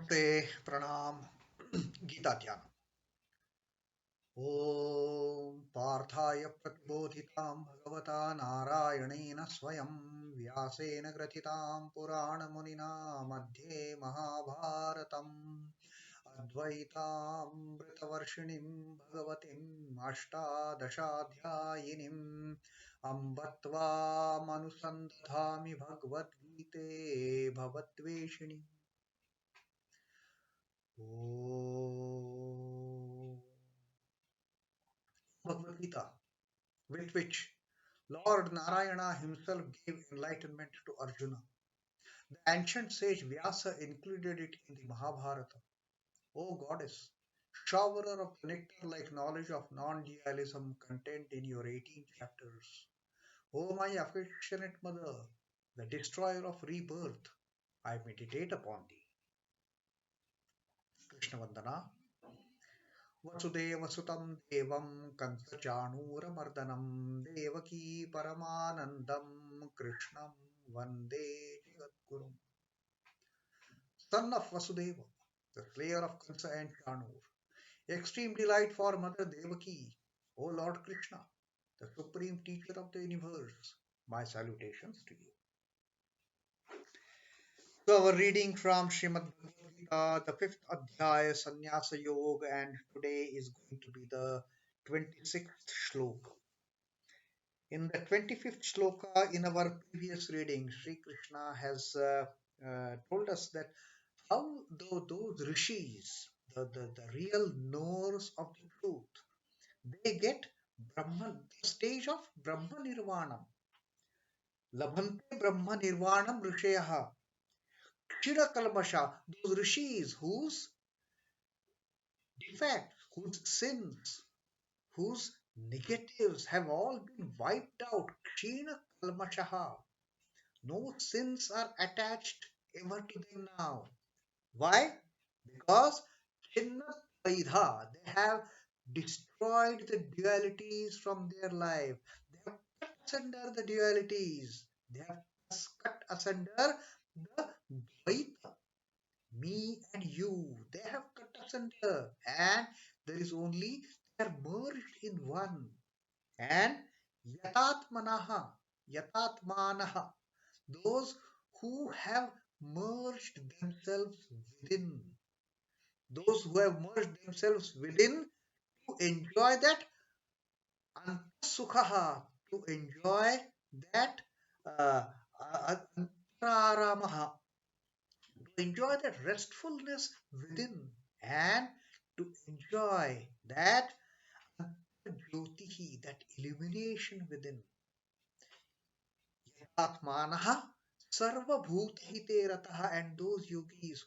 Namaste, Pranam, Gita Dhyanam. Om Parthaya Pratibodhitam Bhagavata Narayanena Swayam Vyasena Gratitam Purana Munina Madhye Mahabharatam Advaitam Britavarshinim Bhagavatim Ashtadashadhyayinim Ambatva Manusandhami Bhagavad Gite Bhavatveshini. Bhagavad Gita, with which Lord Narayana himself gave enlightenment to Arjuna. The ancient sage Vyasa included it in the Mahabharata. O goddess, showerer of the nectar-like knowledge of non-dualism contained in your 18 chapters. O my affectionate mother, the destroyer of rebirth, I meditate upon thee. Krishna Vandana. Vasudevasutam devam kansachanuramardhanam devaki paramanandam krishnam vande jagadgurum. Son of Vasudeva, the slayer of Kansa and Chanur, extreme delight for Mother Devaki, O Lord Krishna, the supreme teacher of the universe, my salutations to you. So our reading from Srimad Bhagavad, the 5th Adhyaya Sannyasa Yoga, and today is going to be the 26th Shloka. In the 25th Shloka, in our previous reading, Sri Krishna has told us that how those rishis, the real knowers of the truth, they get Brahman, the stage of brahma-nirvāṇaṁ. Labhante brahma-nirvāṇaṁ rishayaha. Kalmasha, those rishis whose defects, whose sins, whose negatives have all been wiped out. Kshina kalmashaha. No sins are attached ever to them now. Why? Because Chidbhavananda, they have destroyed the dualities from their life. They have cut asunder the dualities. They have cut asunder the Dvaita, me and you. They have cut asunder, and there is only, they are merged in one. And yatīnāṁ, those who have merged themselves within, those who have merged themselves within to enjoy that antasukhaha, to enjoy that antararamaha, to enjoy that restfulness within, and to enjoy that jyotihi, that illumination within. Yatīnāṁ sarva bhutahite rataha, and those yogis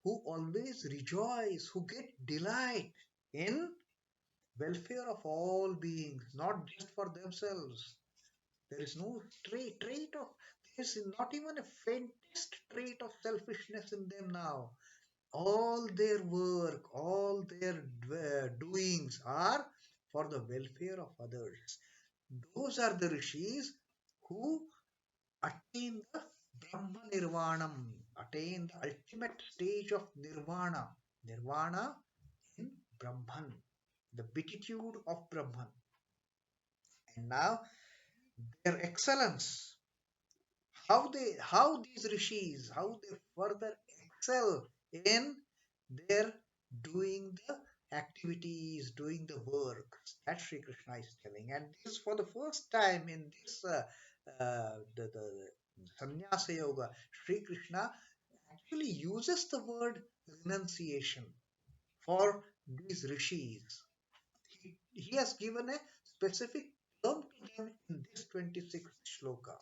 who always rejoice, who get delight in welfare of all beings, not just for themselves. There is no trait of, there is not even a faintest trait of selfishness in them now. All their work, all their doings are for the welfare of others. Those are the rishis who attain the brahma-nirvāṇaṁ, attain the ultimate stage of nirvana. Nirvana in Brahman, the beatitude of Brahman. And now their excellence, how these rishis, how they further excel in their doing the activities, doing the work. That Sri Krishna is telling. And this for the first time in this the Sannyasa Yoga, Sri Krishna actually uses the word renunciation for these rishis. He has given a specific term to them in this 26th Shloka.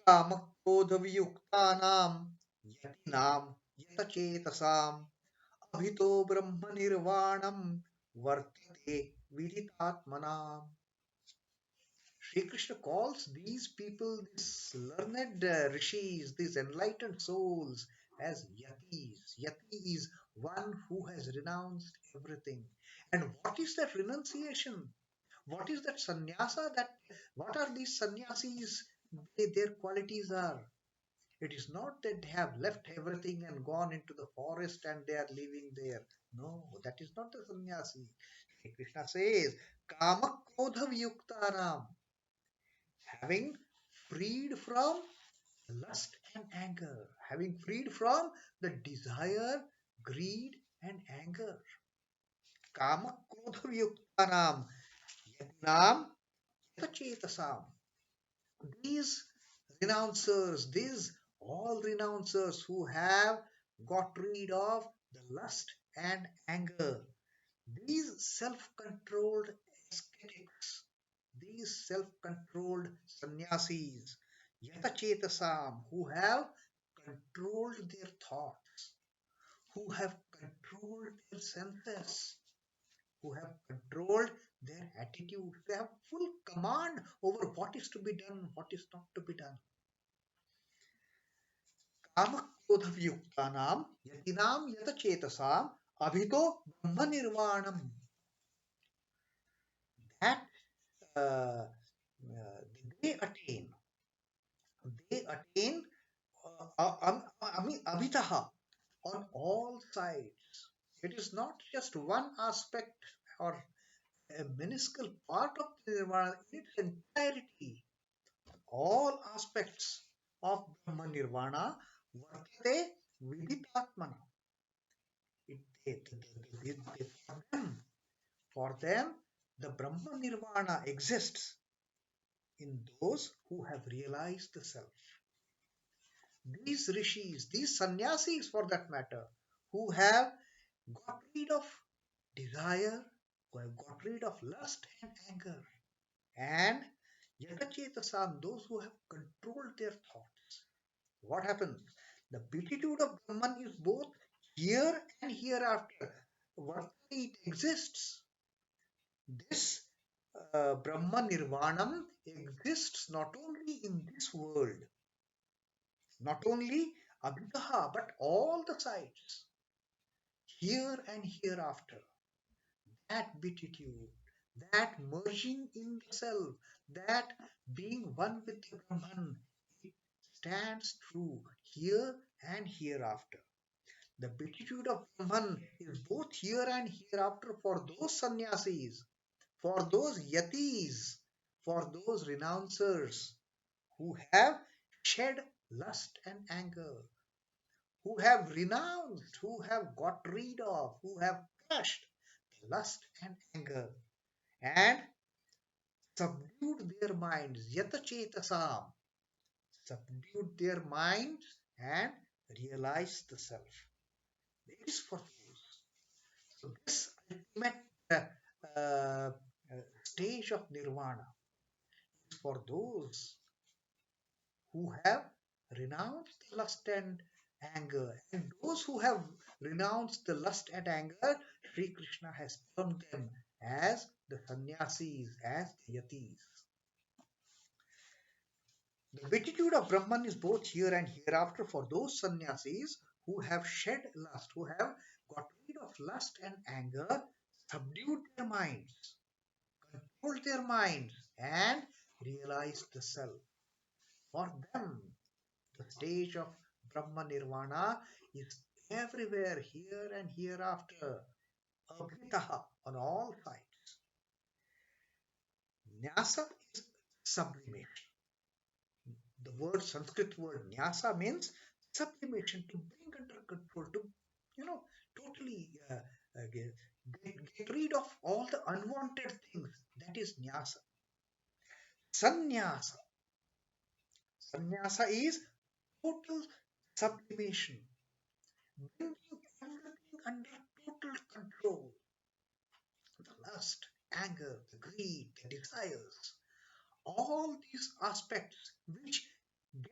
kāma-krodha-viyuktānāṁ yatīnāṁ yata-chetasām abhito brahma-nirvāṇaṁ vartate viditātmanām. Sri Krishna calls these people, these learned rishis, these enlightened souls, as yatis. Yati is one who has renounced everything. And what is that renunciation? What is that sannyasa? What are these sannyasis? Their qualities are. It is not that they have left everything and gone into the forest and they are living there. No, that is not the sannyasi. Krishna says, kāma-krodha-viyuktānāṁ, having freed from lust and anger, having freed from the desire, greed, and anger. Kāma-krodha-viyuktānāṁ, yatīnāṁ, yata-chetasām. These renouncers, these all renouncers who have got rid of the lust and anger, these self-controlled ascetics, these self-controlled sannyasis, yata-chetasām, who have controlled their thoughts, who have controlled their senses, who have controlled their attitude. They have full command over what is to be done, what is not to be done. kāma-krodha-viyuktānāṁ, yatīnāṁ, yata-chetasām, abhito brahma-nirvāṇaṁ. That they attain abhitaha on all sides. It is not just one aspect or a minuscule part of the nirvana, in its entirety. All aspects of brahma-nirvāṇa vartate viditātmanām. For them, the brahma-nirvāṇa exists in those who have realized the self. These rishis, these sannyasis for that matter, who have got rid of desire, who have got rid of lust and anger, and yata-chetasām, those who have controlled their thoughts. What happens? The Beatitude of Brahman is both here and hereafter. It exists. This brahma-nirvāṇaṁ exists not only in this world, not only abhitaha, but all the sides, here and hereafter. That beatitude, that merging in the self, that being one with the Brahman, it stands true here and hereafter. The beatitude of Brahman is both here and hereafter for those sannyasis, for those yatis, for those renouncers who have shed lust and anger, who have renounced, who have got rid of, who have crushed lust and anger, and subdued their minds, yata-chetasām, subdued their minds and realized the self. It is for those. So this ultimate stage of nirvana is for those who have renounced lust and anger. And those who have renounced the lust and anger, Sri Krishna has termed them as the sannyasis, as the yatis. The beatitude of Brahman is both here and hereafter for those sannyasis who have shed lust, who have got rid of lust and anger, subdued their minds, controlled their minds, and realized the self. For them, the stage of brahma-nirvāṇa is everywhere, here and hereafter, abhitaha, on all sides. Nyasa is sublimation. The word, Sanskrit word nyasa means sublimation, to bring under control, to, totally get rid of all the unwanted things. That is nyasa. Sannyasa. Sannyasa is total sublimation, bringing everything under total control. The lust, anger, the greed, the desires, all these aspects which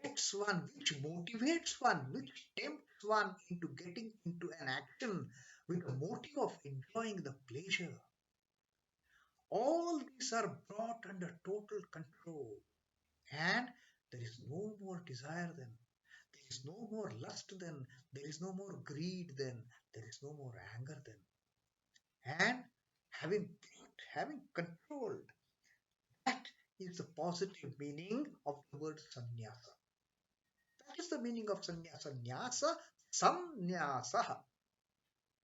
gets one, which motivates one, which tempts one into getting into an action with the motive of enjoying the pleasure. All these are brought under total control, and there is no more desire then. There is no more lust then. There is no more greed then. There is no more anger then. And having controlled, that is the positive meaning of the word sannyasa. That is the meaning of sannyasa. Nyasa, samnyasa.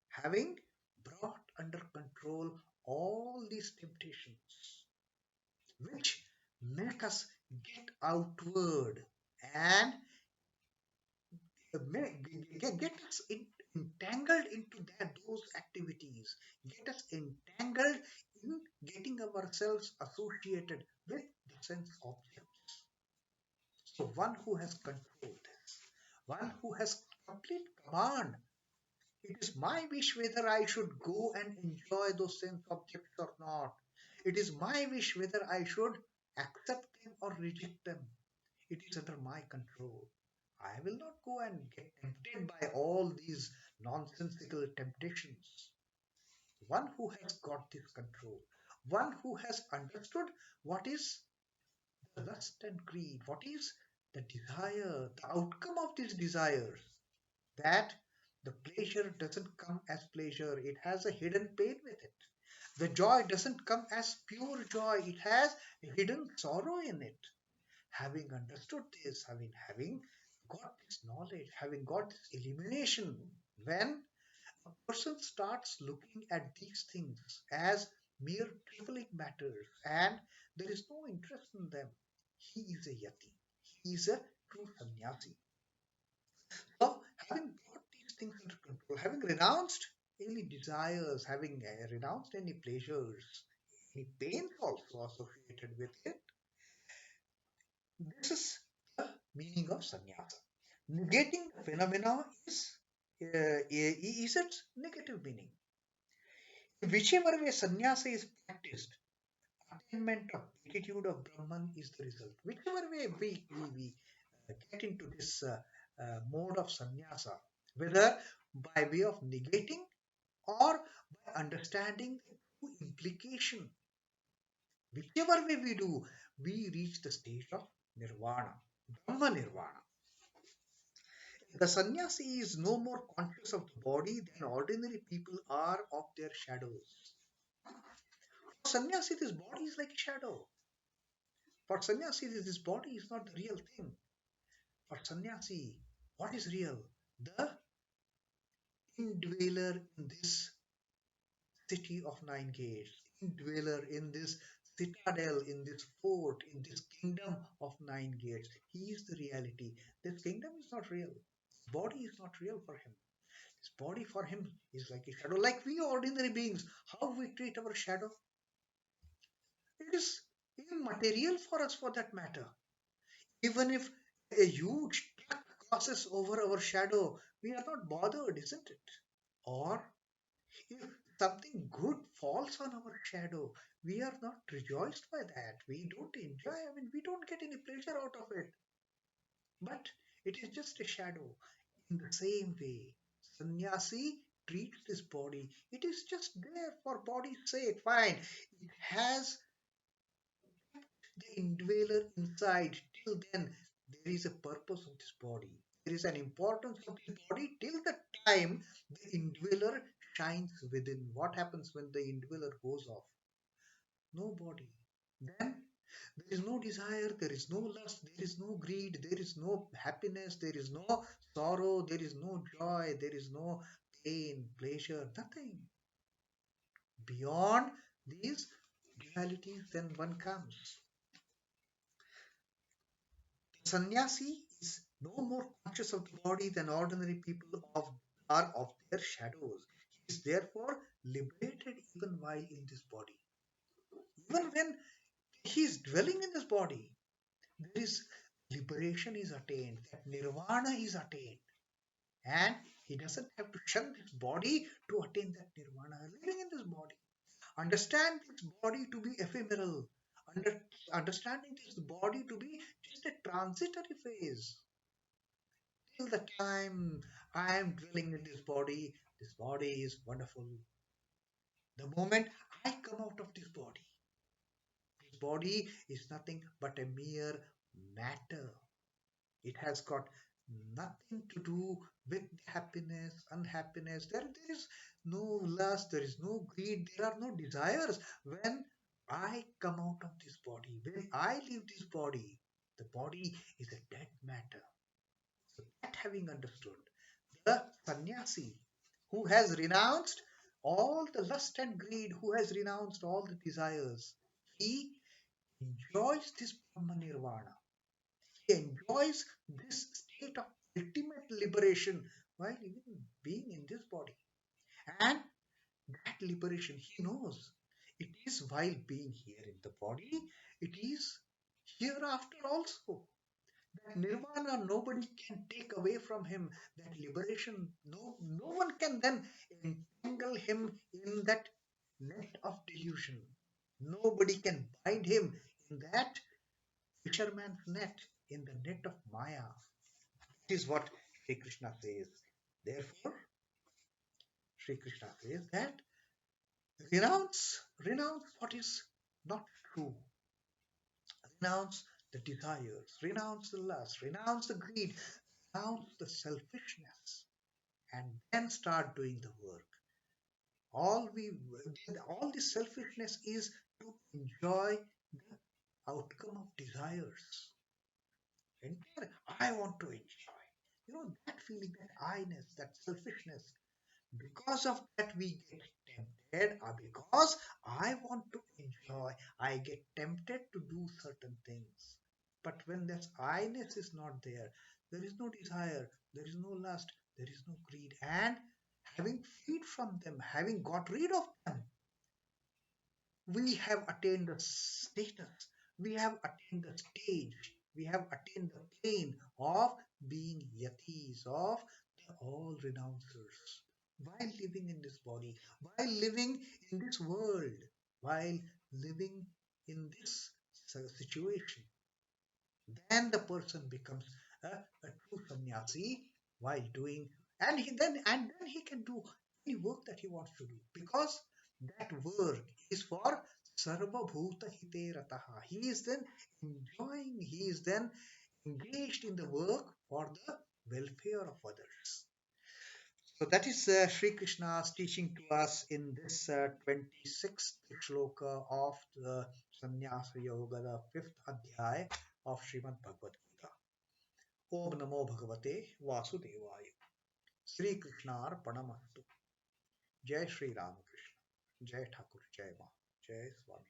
Having brought under control all these temptations which make us get outward and get us entangled into those activities, get us entangled in getting ourselves associated with the sense objects. So one who has control this, one who has complete command. It is my wish whether I should go and enjoy those sense objects or not. It is my wish whether I should accept them or reject them. It is under my control. I will not go and get tempted by all these nonsensical temptations. One who has got this control, one who has understood what is the lust and greed, what is the desire, the outcome of these desires, that the pleasure doesn't come as pleasure, it has a hidden pain with it. The joy doesn't come as pure joy, it has a hidden sorrow in it. Having understood this, having got this knowledge, having got this illumination, when a person starts looking at these things as mere trifling matters and there is no interest in them, he is a yati. He is a true sannyasi. So, having brought these things under control, having renounced any desires, having renounced any pleasures, any pains also associated with it, this is the meaning of sannyasa. Negating the phenomena is its negative meaning. In whichever way sannyasa is practiced, attainment of beatitude of Brahman is the result. Whichever way we get into this mode of sannyasa, whether by way of negating or by understanding the true implication, whichever way we do, we reach the state of nirvana, brahma-nirvāṇaṁ. The sannyasi is no more conscious of the body than ordinary people are of their shadows. For sannyasi, this body is like a shadow. For sannyasi, this body is not the real thing. For sannyasi, what is real? The indweller in this city of nine gates, indweller in this citadel, in this fort, in this kingdom of nine gates. He is the reality. This kingdom is not real. This body is not real for him. This body for him is like a shadow. Like we ordinary beings, how we treat our shadow. It is immaterial for us for that matter. Even if a huge truck crosses over our shadow, we are not bothered, isn't it? Or if something good falls on our shadow, we are not rejoiced by that. We don't enjoy, we don't get any pleasure out of it. But it is just a shadow. In the same way, sannyasi treats this body. It is just there for body's sake. Fine. It has the indweller inside. Till then, there is a purpose of this body. There is an importance of this body till the time the indweller shines within. What happens when the indweller goes off? No body. Then there is no desire, there is no lust, there is no greed, there is no happiness, there is no sorrow, there is no joy, there is no pain, pleasure, nothing. Beyond these dualities, then one comes. Sannyasi is no more conscious of the body than ordinary people are of their shadows. He is therefore liberated even while in this body. Even when he is dwelling in this body, there is liberation is attained, that nirvana is attained. And he doesn't have to shun this body to attain that nirvana. Living in this body, understand this body to be ephemeral, understanding this body to be just a transitory phase. Till the time I am dwelling in this body is wonderful. The moment I come out of this body is nothing but a mere matter. It has got nothing to do with happiness, unhappiness. There is no lust, there is no greed, there are no desires. When I come out of this body, when I leave this body, the body is a dead matter. That having understood, the sannyasi who has renounced all the lust and greed, who has renounced all the desires, he enjoys this brahma-nirvāṇaṁ. He enjoys this state of ultimate liberation while even being in this body. And that liberation, he knows, it is while being here in the body, it is hereafter also. That nirvana nobody can take away from him. That liberation, no one can then entangle him in that net of delusion. Nobody can bind him in that fisherman's net, in the net of Maya. That is what Sri Krishna says. Therefore, Sri Krishna says that renounce what is not true. Renounce the desires, renounce the lust, renounce the greed, renounce the selfishness, and then start doing the work. All this selfishness is to enjoy the outcome of desires. I want to enjoy. That feeling, that I-ness, that selfishness. Because of that, we get tempted, or because I want to enjoy, I get tempted to do certain things. But when that I-ness is not there, there is no desire, there is no lust, there is no greed. And having freed from them, having got rid of them, we have attained the status, we have attained the stage, we have attained the plane of being yatis, of the all renouncers, while living in this body, while living in this world, while living in this situation. Then the person becomes a true sannyasi while doing, and then he can do any work that he wants to do, because that work is for sarva bhuta hite rataha. He is then enjoying, he is then engaged in the work for the welfare of others. So that is Sri Krishna's teaching to us in this 26th shloka of the Sannyasa Yoga, the 5th adhyay of Srimad Bhagavad Gita. Om Namo Bhagavate Vasudevaya. Sri Krishna Arpanamastu. Jai Sri Ramakrishna. Jai Thakur. Jai Ma. Jai Swami.